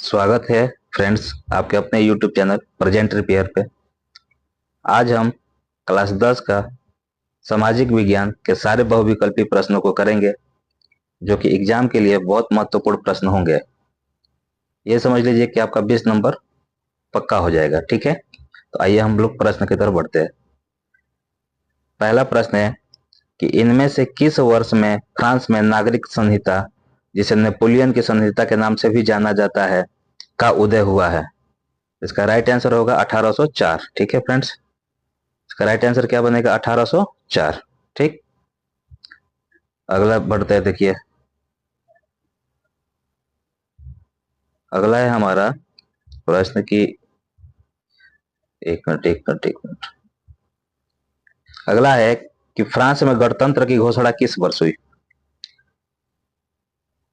स्वागत है फ्रेंड्स आपके अपने YouTube चैनल प्रेजेंट रिपेयर पे। आज हम क्लास 10 का सामाजिक विज्ञान के सारे बहुविकल्पी प्रश्नों को करेंगे, जो कि एग्जाम के लिए बहुत महत्वपूर्ण प्रश्न होंगे। ये समझ लीजिए कि आपका 20 नंबर पक्का हो जाएगा। ठीक है, तो आइए हम लोग प्रश्न की तरफ बढ़ते हैं। पहला प्रश्न है कि इनमें से किस वर्ष में फ्रांस में नागरिक संहिता, जिसे नेपोलियन की संहिता के नाम से भी जाना जाता है, का उदय हुआ है? इसका राइट आंसर होगा 1804। ठीक है फ्रेंड्स, इसका राइट आंसर क्या बनेगा? 1804। ठीक, अगला बढ़ते हैं। देखिए, अगला है हमारा प्रश्न की, एक मिनट। अगला है कि फ्रांस में गणतंत्र की घोषणा किस वर्ष हुई?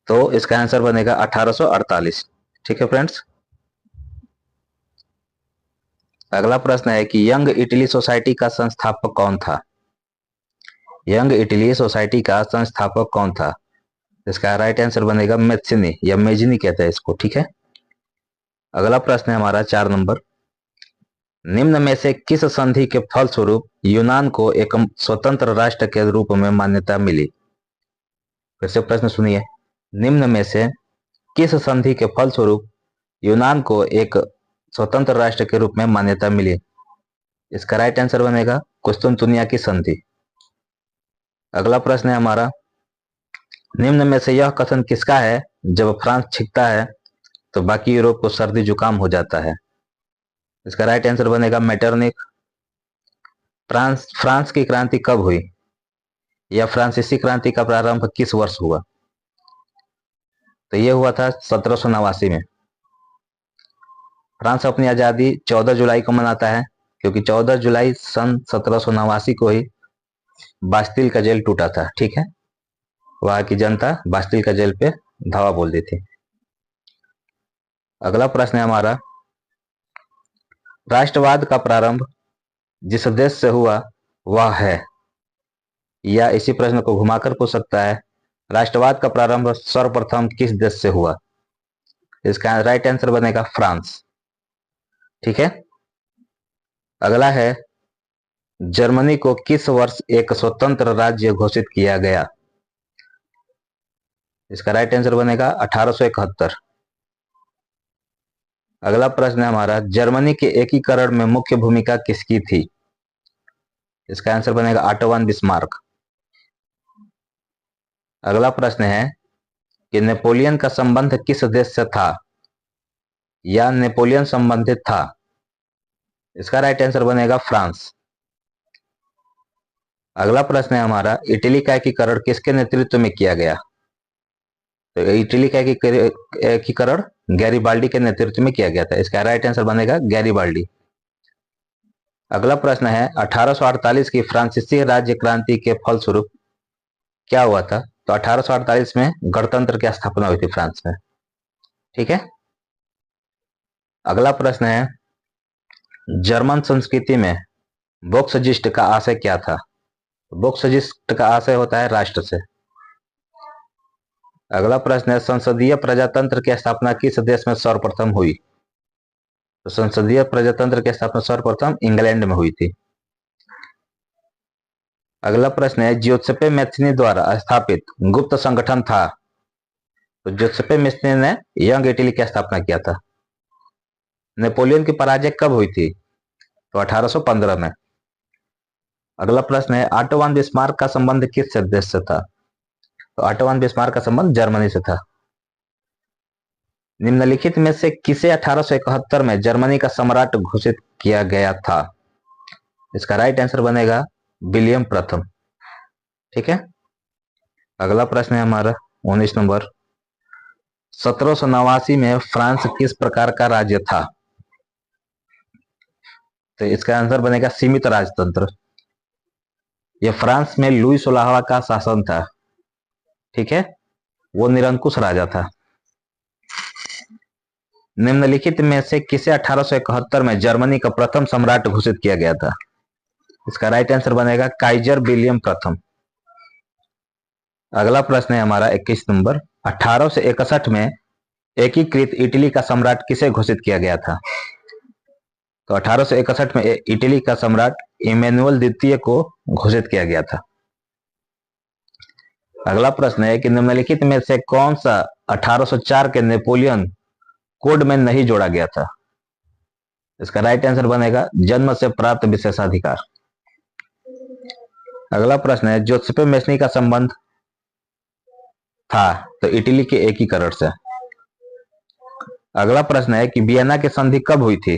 तो इसका आंसर बनेगा 1848। ठीक है फ्रेंड्स, अगला प्रश्न है कि यंग इटली सोसाइटी का संस्थापक कौन था? यंग इटली सोसाइटी का संस्थापक कौन था? इसका राइट आंसर बनेगा मेस्सिनी या मेजिनी कहते हैं इसको। ठीक है, अगला प्रश्न है हमारा 4 नंबर। निम्न में से किस संधि के फलस्वरूप यूनान को एक स्वतंत्र राष्ट्र के रूप में मान्यता मिली? फिर से प्रश्न सुनिए, निम्न में से किस संधि के फलस्वरूप यूनान को एक स्वतंत्र राष्ट्र के रूप में मान्यता मिली? इसका राइट आंसर बनेगा कुस्तुनतुनिया की संधि। अगला प्रश्न है हमारा, निम्न में से यह कथन किसका है जब फ्रांस छिपता है तो बाकी यूरोप को सर्दी जुकाम हो जाता है? इसका राइट आंसर बनेगा मेटरनिक। फ्रांस की क्रांति कब हुई, या फ्रांसीसी क्रांति का प्रारंभ किस वर्ष हुआ? तो यह हुआ था 1789 में। फ्रांस अपनी आजादी 14 जुलाई को मनाता है, क्योंकि 14 जुलाई सन 1789 को ही बास्तिल का जेल टूटा था। ठीक है, वहां की जनता बास्तिल का जेल पे धावा बोल दी थी। अगला प्रश्न है हमारा, राष्ट्रवाद का प्रारंभ जिस देश से हुआ वह है, या इसी प्रश्न को घुमाकर पूछ सकता है, राष्ट्रवाद का प्रारंभ सर्वप्रथम किस देश से हुआ? इसका राइट आंसर बनेगा फ्रांस। ठीक है, अगला है, जर्मनी को किस वर्ष एक स्वतंत्र राज्य घोषित किया गया? इसका राइट आंसर बनेगा 1871। अगला प्रश्न है हमारा, जर्मनी के एकीकरण में मुख्य भूमिका किसकी थी? इसका आंसर बनेगा ऑटो वन बिस्मार्क। अगला प्रश्न है कि नेपोलियन का संबंध किस देश से था, या नेपोलियन संबंधित था? इसका राइट आंसर बनेगा फ्रांस। अगला प्रश्न है हमारा, इटली का एकीकरण किसके नेतृत्व में किया गया? तो इटली का एकीकरण गैरिबाल्डी के नेतृत्व में किया गया था। इसका राइट आंसर बनेगा गैरिबाल्डी। अगला प्रश्न है, 1848 की फ्रांसीसी राज्य क्रांति के फलस्वरूप क्या हुआ था? तो 1848 में गणतंत्र की स्थापना हुई थी फ्रांस में। ठीक है, अगला प्रश्न है, जर्मन संस्कृति में वोक्सजिस्ट का आशय क्या था? वोक्सजिस्ट का आशय होता है राष्ट्र से। अगला प्रश्न है, संसदीय प्रजातंत्र की स्थापना किस देश में सर्वप्रथम हुई? तो संसदीय प्रजातंत्र की स्थापना सर्वप्रथम इंग्लैंड में हुई थी। अगला प्रश्न है, ज्यूसेप्पे मैथिनी द्वारा स्थापित गुप्त संगठन था? तो ज्यूसेप्पे मैथिनी ने यंग इटली की स्थापना किया था। नेपोलियन की पराजय कब हुई थी? तो 1815 में। अगला प्रश्न है, ऑटो वन बिस्मार्क का संबंध किस देश से था? तो ऑटो वन बिस्मार्क का संबंध जर्मनी से था। निम्नलिखित में से किसे 1871 में जर्मनी का सम्राट घोषित किया गया था? इसका राइट आंसर बनेगा विलियम प्रथम। ठीक है, अगला प्रश्न है हमारा 19 नंबर, 1789 में फ्रांस किस प्रकार का राज्य था? तो इसका आंसर बनेगा सीमित राजतंत्र। यह फ्रांस में लुई 16वां का शासन था। ठीक है, वो निरंकुश राजा था। निम्नलिखित में से किसे 1871 में जर्मनी का प्रथम सम्राट घोषित किया गया था? इसका राइट आंसर बनेगा काइजर विलियम प्रथम। अगला प्रश्न है हमारा 21 नंबर, 1861 में एकीकृत इटली का सम्राट किसे घोषित किया गया था? तो 1861 में इटली का सम्राट इमैनुअल द्वितीय को घोषित किया गया था। अगला प्रश्न है कि निम्नलिखित में से कौन सा 1804 के नेपोलियन कोड में नहीं जोड़ा गया था? इसका राइट आंसर बनेगा जन्म से प्राप्त विशेषाधिकार। अगला प्रश्न है जोसेफ मेसनी का संबंध था तो इटली के एकीकरण से। अगला प्रश्न है कि वियना की संधि कब हुई थी?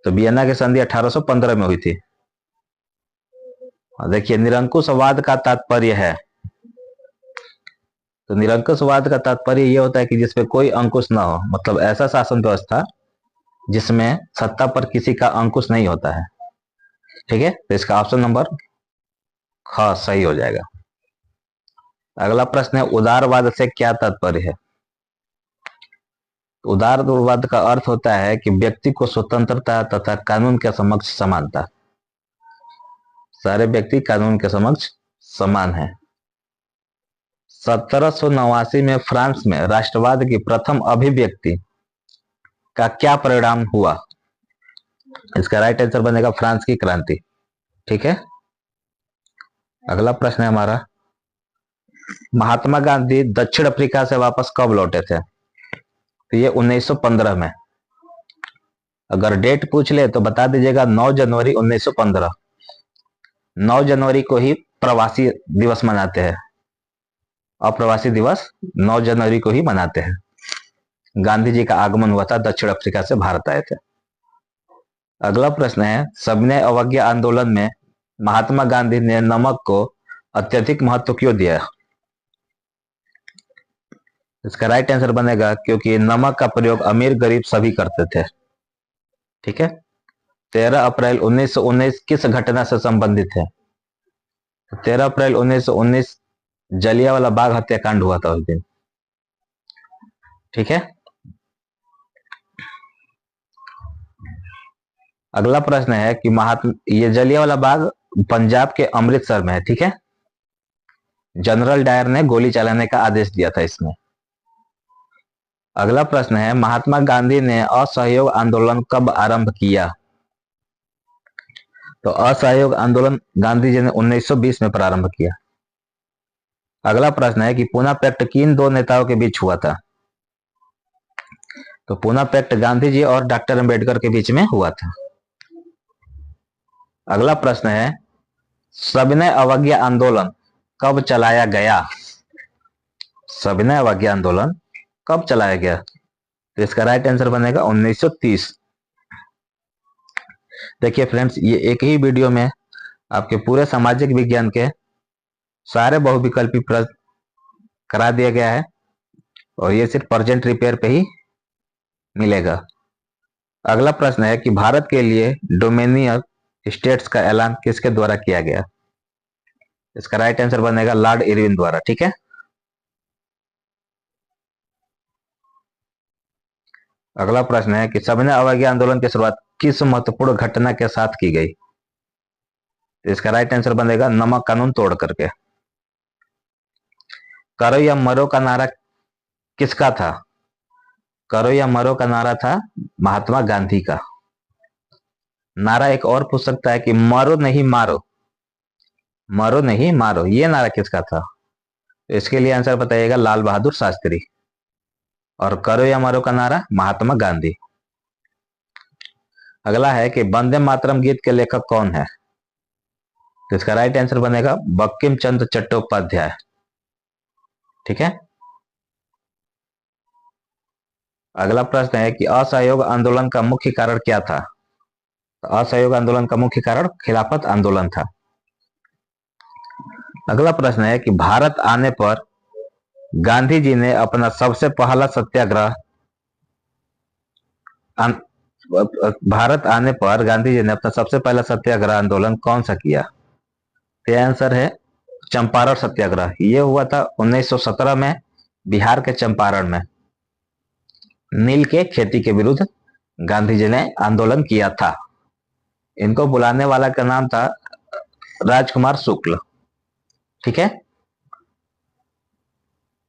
तो वियना की संधि 1815 में हुई थी। देखिए निरंकुशवाद का तात्पर्य है, तो निरंकुशवाद का तात्पर्य यह होता है कि जिसपे कोई अंकुश ना हो, मतलब ऐसा शासन व्यवस्था जिसमें सत्ता पर किसी का अंकुश नहीं होता है। ठीक है, तो इसका ऑप्शन नंबर ख सही हो जाएगा। अगला प्रश्न है उदारवाद से क्या तात्पर्य है? उदारवाद का अर्थ होता है कि व्यक्ति को स्वतंत्रता तथा कानून के समक्ष समानता। सारे व्यक्ति कानून के समक्ष समान है। 1789 में फ्रांस में राष्ट्रवाद की प्रथम अभिव्यक्ति का क्या परिणाम हुआ? इसका राइट आंसर बनेगा फ्रांस की क्रांति। ठीक है, अगला प्रश्न है हमारा महात्मा गांधी दक्षिण अफ्रीका से वापस कब लौटे थे? तो ये 1915 में। अगर डेट पूछ ले तो बता दीजिएगा 9 जनवरी 1915। 9 जनवरी को ही प्रवासी दिवस मनाते हैं। अप्रवासी दिवस 9 जनवरी को ही मनाते हैं। गांधी जी का आगमन हुआ था, दक्षिण अफ्रीका से भारत आए थे। अगला प्रश्न है सविनय अवज्ञा आंदोलन में महात्मा गांधी ने नमक को अत्यधिक महत्व क्यों दिया? इसका राइट आंसर बनेगा क्योंकि नमक का प्रयोग अमीर गरीब सभी करते थे। ठीक है, 13 अप्रैल 1919 किस घटना से संबंधित है? 13 अप्रैल 1919 जलियांवाला बाग हत्याकांड हुआ था उस दिन। ठीक है, अगला प्रश्न है कि ये जलियांवाला बाग पंजाब के अमृतसर में है। ठीक है, जनरल डायर ने गोली चलाने का आदेश दिया था इसमें। अगला प्रश्न है महात्मा गांधी ने असहयोग आंदोलन कब आरंभ किया? तो असहयोग आंदोलन गांधी जी ने 1920 में प्रारंभ किया। अगला प्रश्न है कि पूना पैक्ट किन दो नेताओं के बीच हुआ था? तो पूना पैक्ट गांधी जी और डॉक्टर अंबेडकर के बीच में हुआ था। अगला प्रश्न है सविनय अवज्ञा आंदोलन कब चलाया गया? सविनय अवज्ञा आंदोलन कब चलाया गया? तो इसका राइट आंसर बनेगा 1930। देखिए फ्रेंड्स, ये एक ही वीडियो में आपके पूरे सामाजिक विज्ञान के सारे बहुविकल्पी प्रश्न करा दिया गया है और ये सिर्फ प्रेजेंट रिपेयर पे ही मिलेगा। अगला प्रश्न है कि भारत के लिए डोमिनियन स्टेट्स का ऐलान किसके द्वारा किया गया? इसका राइट आंसर बनेगा लॉर्ड इरविन द्वारा। ठीक है, अगला प्रश्न है कि सविनय अवज्ञा आंदोलन की शुरुआत किस महत्वपूर्ण घटना के साथ की गई? तो इसका राइट आंसर बनेगा नमक कानून तोड़ करके। करो या मरो का नारा किसका था? करो या मरो का नारा था महात्मा गांधी का। नारा एक और पूछ सकता है कि मरो नहीं मारो, मरो नहीं मारो, ये नारा किसका था? तो इसके लिए आंसर बताइएगा लाल बहादुर शास्त्री। और करो या मरो का नारा महात्मा गांधी। अगला है कि वंदे मातरम गीत के लेखक कौन है? तो इसका राइट आंसर बनेगा बंकिम चंद्र चट्टोपाध्याय। ठीक है, अगला प्रश्न है कि असहयोग आंदोलन का मुख्य कारण क्या था? तो असहयोग आंदोलन का मुख्य कारण खिलाफत आंदोलन था। अगला प्रश्न है कि भारत आने पर गांधी जी ने अपना सबसे पहला सत्याग्रह भारत आने पर गांधी जी ने अपना सबसे पहला सत्याग्रह आंदोलन कौन सा किया? तो आंसर है चंपारण सत्याग्रह। यह हुआ था 1917 में बिहार के चंपारण में। नील के खेती के विरुद्ध गांधी जी ने आंदोलन किया था। इनको बुलाने वाला का नाम था राजकुमार शुक्ल। ठीक है,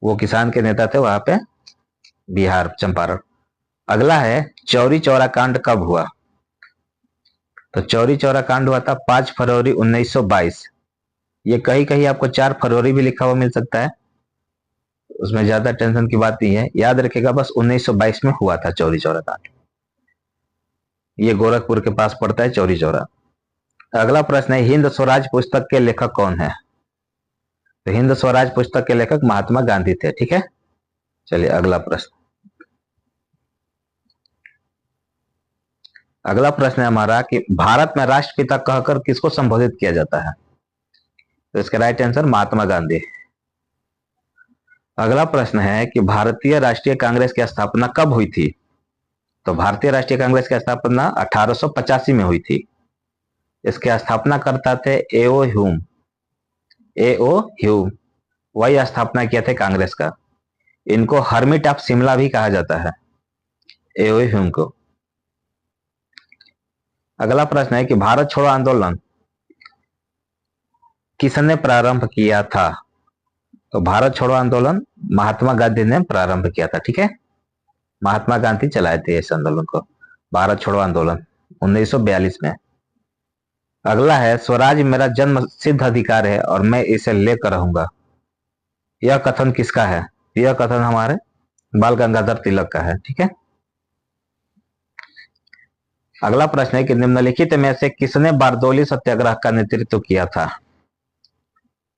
वो किसान के नेता थे वहां पे बिहार, चंपारण। अगला है चौरी चौरा कांड कब हुआ? तो चौरी चौरा कांड हुआ था 5 फरवरी 1922। ये कहीं कहीं आपको 4 फरवरी भी लिखा हुआ मिल सकता है, उसमें ज्यादा टेंशन की बात नहीं है, याद रखेगा बस 1922 में हुआ था चौरी चौरा कांड। ये गोरखपुर के पास पड़ता है चौरी चौरा। अगला प्रश्न है हिंद स्वराज पुस्तक के लेखक कौन है? तो हिंद स्वराज पुस्तक के लेखक महात्मा गांधी थे, ठीक है। चलिए अगला प्रश्न। अगला प्रश्न है हमारा कि भारत में राष्ट्रपिता कहकर किसको संबोधित किया जाता है? तो इसका राइट आंसर महात्मा गांधी। अगला प्रश्न है कि भारतीय राष्ट्रीय कांग्रेस की स्थापना कब हुई थी? तो भारतीय राष्ट्रीय कांग्रेस की स्थापना 1885 में हुई थी। इसके स्थापनाकर्ता थे एओ ह्यूम। एओ ह्यूम वही स्थापना किया थे कांग्रेस का। इनको हर्मिट ऑफ शिमला भी कहा जाता है, एओ ह्यूम को। अगला प्रश्न है कि भारत छोड़ो आंदोलन किसने प्रारंभ किया था? तो भारत छोड़ो आंदोलन महात्मा गांधी ने प्रारंभ किया था, ठीक है। महात्मा गांधी चलाए थे इस आंदोलन को, भारत छोड़ो आंदोलन 1942 में। अगला है स्वराज मेरा जन्म सिद्ध अधिकार है और मैं इसे लेकर रहूंगा। यह कथन किसका है? यह कथन हमारे बाल गंगाधर तिलक का है, ठीक है। अगला प्रश्न है कि निम्नलिखित में से किसने बारदोली सत्याग्रह का नेतृत्व किया था?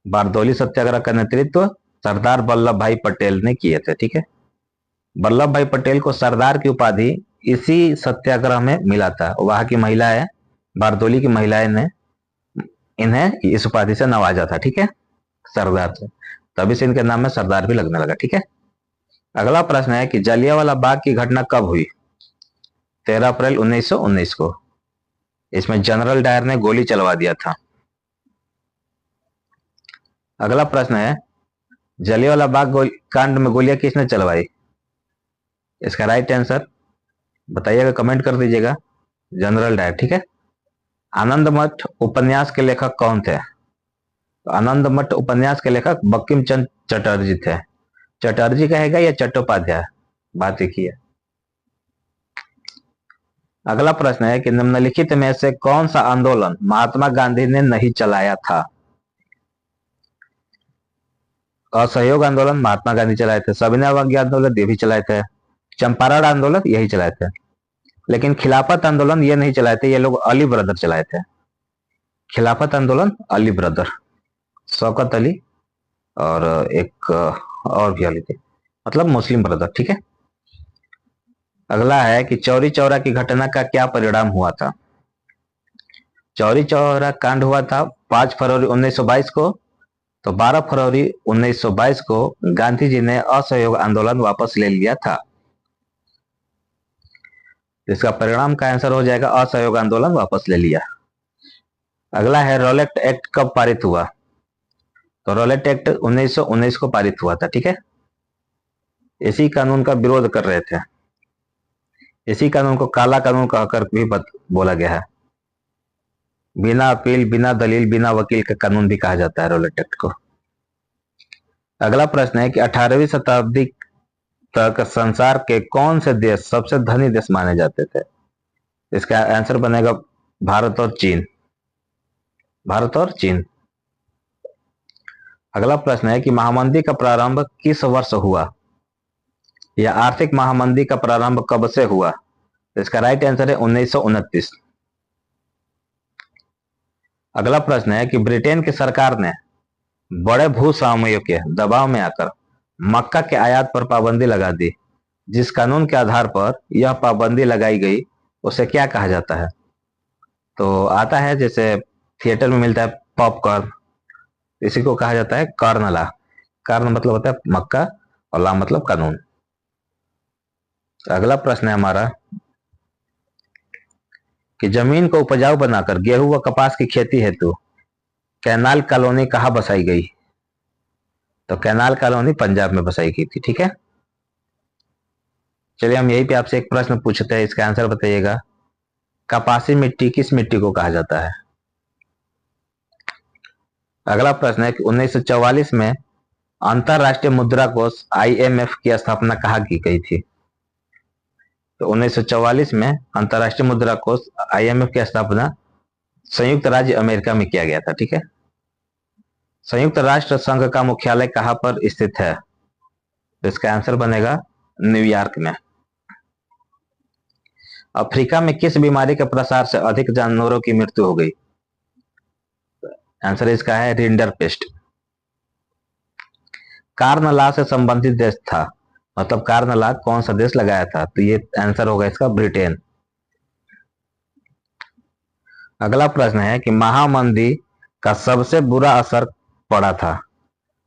बारदोली सत्याग्रह का नेतृत्व सरदार वल्लभ भाई पटेल ने किए थे, ठीक है। वल्लभ भाई पटेल को सरदार की उपाधि इसी सत्याग्रह में मिला था। वहां की महिलाएं, बारदोली की महिलाएं ने इन्हें इस उपाधि से नवाजा था, ठीक है, सरदार से। तभी से इनके नाम में सरदार भी लगने लगा, ठीक है। अगला प्रश्न है कि जलियांवाला बाग की घटना कब हुई? 13 अप्रैल 1919 को। इसमें जनरल डायर ने गोली चलवा दिया था। अगला प्रश्न है जलियांवाला बाग कांड में गोलियां किसने चलवाई? इसका राइट आंसर बताइएगा, कमेंट कर दीजिएगा, जनरल डायर, ठीक है। आनंद मठ उपन्यास के लेखक कौन थे? तो आनंद मठ उपन्यास के लेखक बंकिम चंद्र चटर्जी थे। चटर्जी कहेगा या चट्टोपाध्याय, बात एक ही है। अगला प्रश्न है कि निम्नलिखित में से कौन सा आंदोलन महात्मा गांधी ने नहीं चलाया था? असहयोग आंदोलन महात्मा गांधी चलाए थे, सविनय अवज्ञा आंदोलन ये भी चलाए थे, चंपारण आंदोलन यही चलाए थे, लेकिन खिलाफत आंदोलन ये नहीं चलाए थे, ये लोग अली ब्रदर चलाए थे। खिलाफत आंदोलन अली ब्रदर, शौकत अली और एक और भी अली थे, मतलब मुस्लिम ब्रदर, ठीक है। अगला है कि चौरी चौरा की घटना का क्या परिणाम हुआ था? चौरी चौरा कांड हुआ था 5 फरवरी 1922 को। तो 12 फरवरी 1922 को गांधी जी ने असहयोग आंदोलन वापस ले लिया था। इसका परिणाम का आंसर हो जाएगा असहयोग आंदोलन वापस ले लिया। अगला है रॉलेट एक्ट कब पारित हुआ? तो रॉलेट एक्ट 1919 को पारित हुआ था, ठीक है। इसी कानून का विरोध कर रहे थे, इसी कानून को काला कानून कहकर भी बोला गया है। बिना अपील, बिना दलील, बिना वकील का कानून भी कहा जाता है रॉलेट एक्ट को। अगला प्रश्न है कि 18वीं शताब्दी तक संसार के कौन से देश सबसे धनी देश माने जाते थे? इसका आंसर बनेगा भारत और चीन, भारत और चीन। अगला प्रश्न है कि महामंदी का प्रारंभ किस वर्ष हुआ, या आर्थिक महामंदी का प्रारंभ कब से हुआ? इसका राइट आंसर है 1929। अगला प्रश्न है कि ब्रिटेन की सरकार ने बड़े भूस्वामियों के दबाव में आकर मक्का के आयात पर पाबंदी लगा दी। जिस कानून के आधार पर यह पाबंदी लगाई गई उसे क्या कहा जाता है? तो आता है जैसे थिएटर में मिलता है पॉपकॉर्न, इसी को कहा जाता है कॉर्न ला। कॉर्न मतलब होता है मक्का और ला मतलब कानून। अगला प्रश्न है हमारा कि जमीन को उपजाऊ बनाकर गेहूं व कपास की खेती हेतु कैनाल कॉलोनी कहां बसाई गई? तो कैनाल कॉलोनी पंजाब में बसाई गई थी, ठीक है। चलिए हम यहीं पे आपसे एक प्रश्न पूछते हैं, इसका आंसर बताइएगा। कपासी मिट्टी किस मिट्टी को कहा जाता है? अगला प्रश्न है कि 1944 में अंतरराष्ट्रीय मुद्रा कोष IMF की स्थापना कहाँ की गई थी? तो 1944 में अंतरराष्ट्रीय मुद्रा कोष IMF की स्थापना संयुक्त राज्य अमेरिका में किया गया था। ठीक है। संयुक्त राष्ट्र संघ का मुख्यालय कहां पर स्थित है? तो इसका आंसर बनेगा न्यूयॉर्क में। अफ्रीका में किस बीमारी के प्रसार से अधिक जानवरों की मृत्यु हो गई? आंसर इसका है रिंडरपेस्ट। कार्नला से संबंधित देश था, मतलब कार्नला कौन सा देश लगाया था? तो ये आंसर होगा इसका ब्रिटेन। अगला प्रश्न है कि महामंदी का सबसे बुरा असर पड़ा था,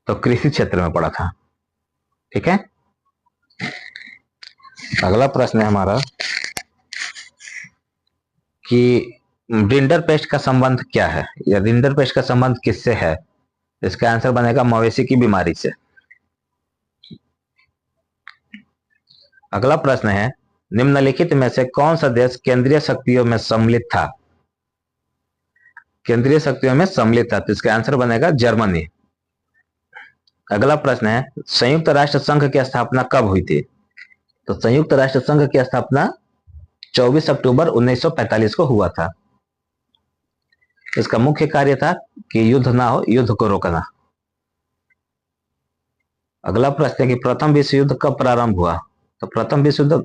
तो कृषि क्षेत्र में पड़ा था। ठीक है। अगला प्रश्न है हमारा कि रिंडरपेस्ट का संबंध क्या है, या रिंडरपेस्ट का संबंध किससे है? इसका आंसर बनेगा मवेशी की बीमारी से। अगला प्रश्न है निम्नलिखित में से कौन सा देश केंद्रीय शक्तियों में सम्मिलित था? केंद्रीय शक्तियों में सम्मिलित था, तो इसका आंसर बनेगा जर्मनी। अगला प्रश्न है संयुक्त राष्ट्र संघ की स्थापना कब हुई थी? तो संयुक्त राष्ट्र संघ की स्थापना 24 अक्टूबर 1945 को हुआ था। इसका मुख्य कार्य था कि युद्ध ना हो, युद्ध को रोकना। अगला प्रश्न है कि प्रथम विश्व युद्ध कब प्रारंभ हुआ? तो प्रथम विश्व युद्ध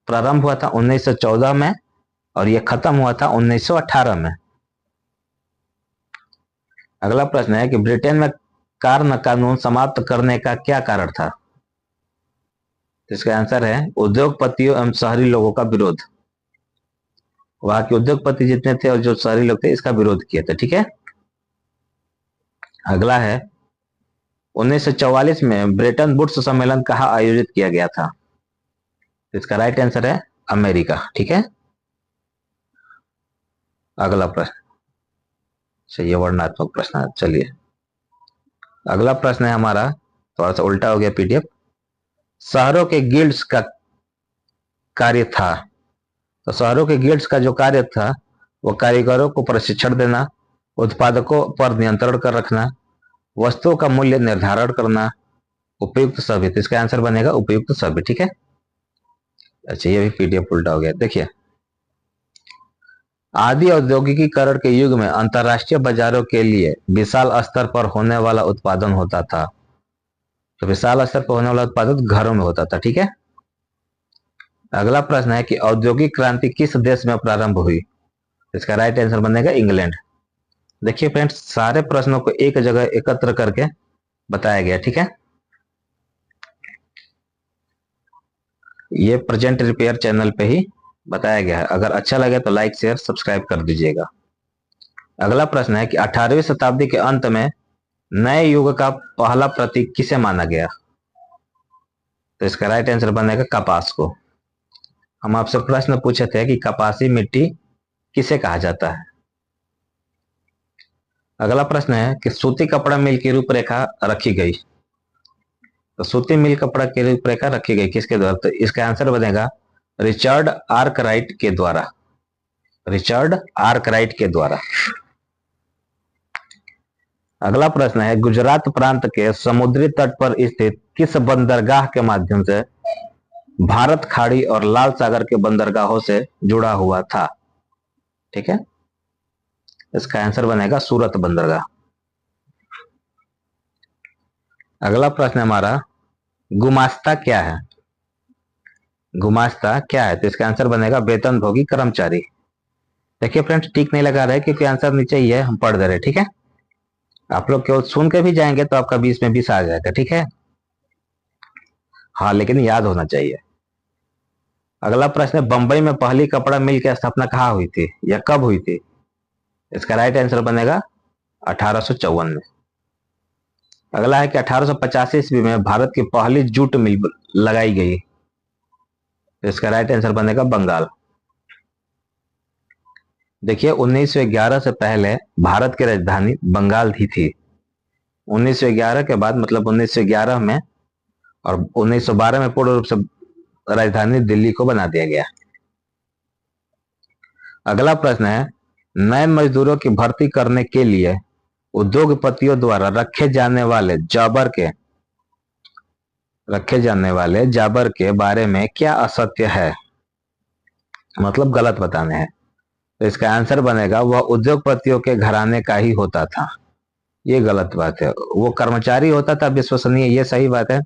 प्रारंभ हुआ था 1914 में और यह खत्म हुआ था 1918 में। अगला प्रश्न है कि ब्रिटेन में कार्न कानून समाप्त करने का क्या कारण था? तो इसका आंसर है उद्योगपतियों एवं शहरी लोगों का विरोध। वहां के उद्योगपति जितने थे और जो शहरी लोग थे इसका विरोध किए थे। ठीक है। अगला है 1944 में ब्रेटन वुड्स सम्मेलन कहाँ आयोजित किया गया था? इसका राइट आंसर है अमेरिका। ठीक है। अगला प्रश्न ये वर्णनात्मक प्रश्न है। चलिए अगला प्रश्न है हमारा, थोड़ा सा उल्टा हो गया PDF। शहरों के गिल्ड्स का कार्य था, तो शहरों के गिल्ड्स का जो कार्य था वो कारीगरों को प्रशिक्षण देना, उत्पादकों पर नियंत्रण कर रखना, वस्तुओं का मूल्य निर्धारण करना, उपयुक्त सभी। तो इसका आंसर बनेगा उपयुक्त सभी। ठीक है। अच्छा ये भी PDF उल्टा हो गया। देखिए आदि औद्योगिकीकरण के युग में अंतरराष्ट्रीय बाजारों के लिए विशाल स्तर पर होने वाला उत्पादन होता था, तो विशाल स्तर पर होने वाला उत्पादन घरों में होता था। ठीक है। अगला प्रश्न है कि औद्योगिक क्रांति किस देश में प्रारंभ हुई? इसका राइट आंसर बनेगा इंग्लैंड। देखिए फ्रेंड्स सारे प्रश्नों को एक जगह एकत्र करके बताया गया। ठीक है। ये प्रेजेंट रिपेयर चैनल पे ही बताया गया है। अगर अच्छा लगे तो लाइक शेयर सब्सक्राइब कर दीजिएगा। अगला प्रश्न है कि 18वीं शताब्दी के अंत में नए युग का पहला प्रतीक किसे माना गया? तो इसका राइट आंसर बनेगा कपास को। हम आपसे प्रश्न पूछे थे कि कपासी मिट्टी किसे कहा जाता है। अगला प्रश्न है कि सूती कपड़ा मिल की रूपरेखा रखी गई, तो सूती मिल कपड़ा की रूपरेखा रखी गई किसके द्वारा? तो इसका आंसर बनेगा रिचर्ड आर्कराइट के द्वारा। रिचर्ड आर्कराइट के द्वारा। अगला प्रश्न है गुजरात प्रांत के समुद्री तट पर स्थित किस बंदरगाह के माध्यम से भारत खाड़ी और लाल सागर के बंदरगाहों से जुड़ा हुआ था? ठीक है। इसका आंसर बनेगा सूरत बंदरगाह। अगला प्रश्न हमारा गुमास्ता क्या है? गुमास्ता क्या है? तो इसका आंसर बनेगा वेतनभोगी कर्मचारी। देखिए फ्रेंड्स ठीक नहीं लगा रहे क्योंकि आंसर नीचे ही है, हम पढ़ दे रहे। ठीक है। आप लोग केवल सुन के भी जाएंगे तो आपका 20 में 20 आ जाएगा। ठीक है। हाँ लेकिन याद होना चाहिए। अगला प्रश्न है बंबई में पहली कपड़ा मिल की स्थापना कहाँ हुई थी या कब हुई थी? इसका राइट आंसर बनेगा 1854 में। अगला है कि 1885 ईस्वी में भारत की पहली जूट मिल लगाई गई, तो इसका राइट आंसर बनेगा बंगाल। देखिए 1911 से पहले भारत की राजधानी बंगाल ही थी। 1911 के बाद मतलब 1911 में और 1912 में पूर्ण रूप से राजधानी दिल्ली को बना दिया गया। अगला प्रश्न है नए मजदूरों की भर्ती करने के लिए उद्योगपतियों द्वारा रखे जाने वाले जॉबर के रखे जाने वाले जाबर के बारे में क्या असत्य है, मतलब गलत बताने हैं। तो इसका आंसर बनेगा वह उद्योगपतियों के घराने का ही होता था। ये गलत बात है। वो कर्मचारी होता था विश्वसनीय, ये सही बात है।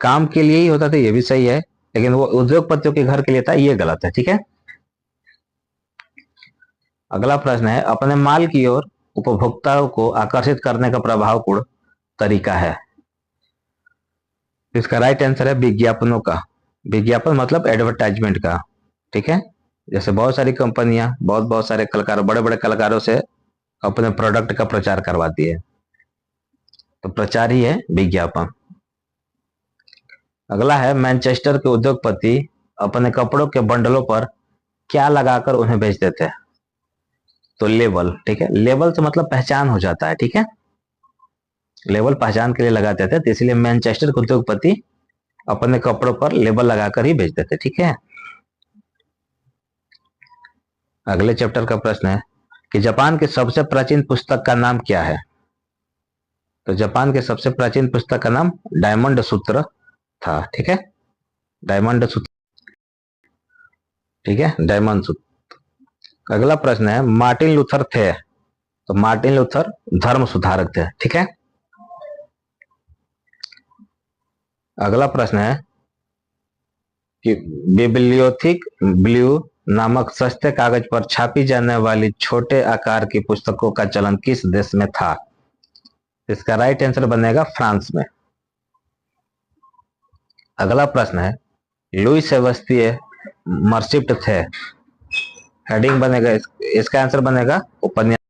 काम के लिए ही होता था, ये भी सही है। लेकिन वो उद्योगपतियों के घर के लिए था, ये गलत है। ठीक है, अगला प्रश्न है, अपने माल की ओर उपभोक्ताओं को आकर्षित करने का प्रभावपूर्ण तरीका है। इसका राइट आंसर है विज्ञापनों का। विज्ञापन मतलब एडवर्टाइजमेंट का। ठीक है, जैसे बहुत सारी कंपनियां बहुत सारे कलाकारों, बड़े बड़े कलाकारों से अपने प्रोडक्ट का प्रचार करवाती है, तो प्रचार ही है विज्ञापन। अगला है, मैनचेस्टर के उद्योगपति अपने कपड़ों के बंडलों पर क्या लगाकर उन्हें बेचते थे। तो लेबल। ठीक है, लेबल से मतलब पहचान हो जाता है। ठीक है, लेबल पहचान के लिए लगाते थे, तो इसलिए मैनचेस्टर के उद्योगपति अपने कपड़ों पर लेबल लगाकर ही बेचते थे। ठीक है, अगले चैप्टर का प्रश्न है कि जापान की सबसे प्राचीन पुस्तक का नाम क्या है। तो जापान के सबसे प्राचीन पुस्तक का नाम डायमंड सूत्र था। ठीक है, डायमंड सूत्र। ठीक है, डायमंड सूत्र। अगला प्रश्न है, मार्टिन लूथर थे। तो मार्टिन लूथर धर्म सुधारक थे। ठीक है, अगला प्रश्न है कि बिब्लियोथिक ब्लू नामक सस्ते कागज पर छापी जाने वाली छोटे आकार की पुस्तकों का चलन किस देश में था। इसका राइट आंसर बनेगा फ्रांस में। अगला प्रश्न है, लुई सेबस्तिये मर्सिप्ट थे। हेडिंग बनेगा, इसका आंसर बनेगा उपन्यास।